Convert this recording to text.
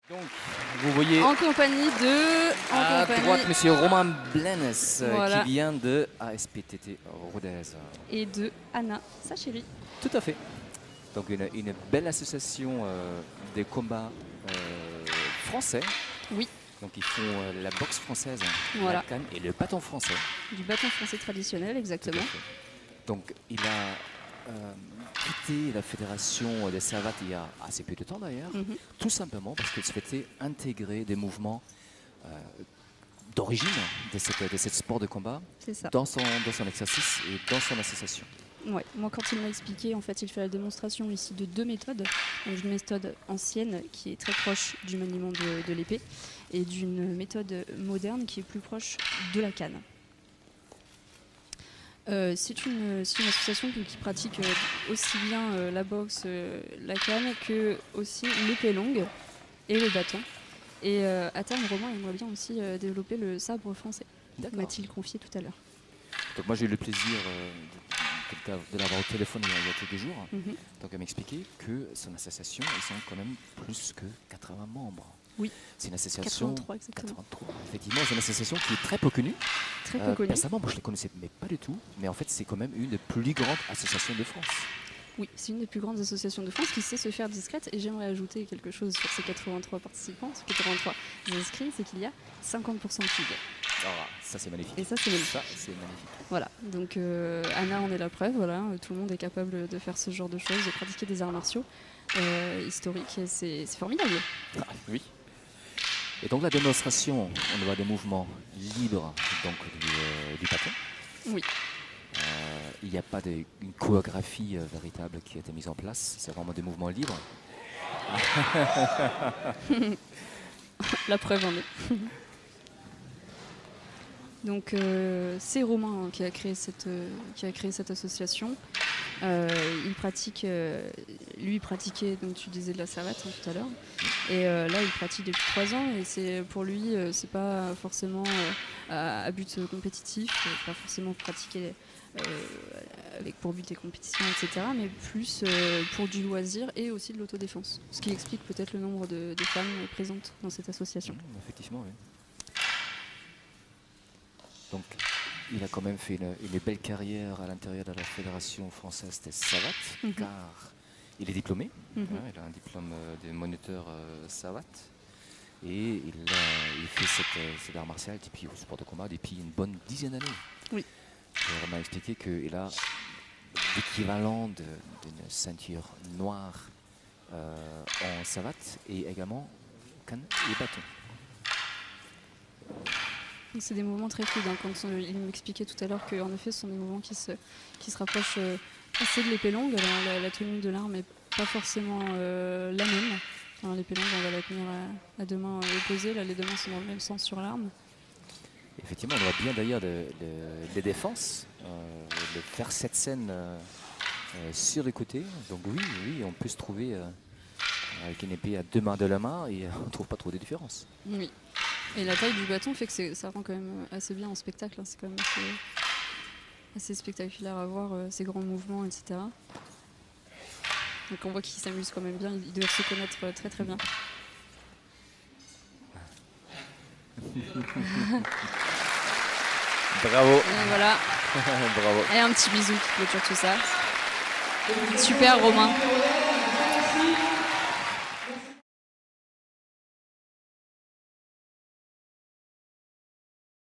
Donc, vous voyez En compagnie de... à droite Monsieur Romain Blenes Voilà. qui vient de ASPTT Rodez. Et de Anna Sacheri. Tout à fait. Donc une belle association des combats français. Oui. Donc ils font la boxe française, Voilà. la canne et le bâton français. Du bâton français traditionnel, exactement. Donc il a quitté la fédération des savates il y a assez peu de temps d'ailleurs, tout simplement parce qu'il souhaitait intégrer des mouvements d'origine de ce sport de combat dans son exercice et dans son association. Ouais. Moi, quand il m'a expliqué, en fait, il fait la démonstration ici de deux méthodes. Donc, une méthode ancienne qui est très proche du maniement de l'épée et d'une méthode moderne qui est plus proche de la canne. C'est une association qui pratique aussi bien la boxe, la canne que aussi l'épée longue et le bâton. Et à terme, Romain aimerait bien aussi développer le sabre français, m'a-t-il confié tout à l'heure. Donc moi j'ai eu le plaisir de l'avoir au téléphone il y a quelques jours. Donc elle m'expliquait que son association, ils sont quand même plus que 80 membres. Oui. C'est une association 83 exactement. 83. Effectivement, c'est une association qui est très peu connue. Très peu connue. Personnellement, moi je ne les connaissais mais pas du tout. Mais en fait, c'est quand même une des plus grandes associations de France. Oui, c'est une des plus grandes associations de France qui sait se faire discrète. Et j'aimerais ajouter quelque chose sur ces 83 participants, ces 83 inscrits, c'est qu'il y a 50% de filles. Oh, ça c'est magnifique. Et ça c'est magnifique. Ça c'est magnifique. Voilà, donc Anna en est la preuve. Voilà, tout le monde est capable de faire ce genre de choses, de pratiquer des arts martiaux historiques. Et c'est formidable. Ah, oui. Et donc la démonstration, on voit des mouvements libres donc du bâton. Oui. Il n'y a pas une chorégraphie véritable qui a été mise en place, c'est vraiment des mouvements libres. La preuve en est. Donc c'est Romain qui a créé cette association. Il pratique, lui pratiquait, donc tu disais de la savate tout à l'heure, et là il pratique depuis 3 ans et c'est pour lui c'est pas forcément à but compétitif, pas forcément pratiquer avec pour but des compétitions, etc., mais plus pour du loisir et aussi de l'autodéfense. Ce qui explique peut-être le nombre de femmes présentes dans cette association. Effectivement, oui. Donc, il a quand même fait une belle carrière à l'intérieur de la Fédération française des savates, car il est diplômé. Il a un diplôme de moniteur savate. Et il fait cet art martial depuis au sport de combat depuis une bonne dizaine d'années. Oui. On m'a expliqué qu'il a l'équivalent d'une ceinture noire en savate et également canne et bâton. C'est des mouvements très fluides. Quand il m'expliquait tout à l'heure qu'en effet ce sont des mouvements qui se rapprochent assez de l'épée longue. Alors la tenue de l'arme n'est pas forcément la même. L'épée longue, on va la tenir à deux mains opposées. Là, les deux mains sont dans le même sens sur l'arme. Effectivement, on voit bien d'ailleurs les défenses, de faire cette scène sur les côtés. Donc oui, on peut se trouver avec une épée à deux mains de la main et on ne trouve pas trop de différence. Oui. Et la taille du bâton fait que ça rend quand même assez bien en spectacle. C'est quand même assez spectaculaire à voir, ces grands mouvements, etc. Donc on voit qu'ils s'amusent quand même bien, ils doivent se connaître très très bien. Bravo. Et voilà. Bravo. Et un petit bisou qui clôture tout ça. Super Romain.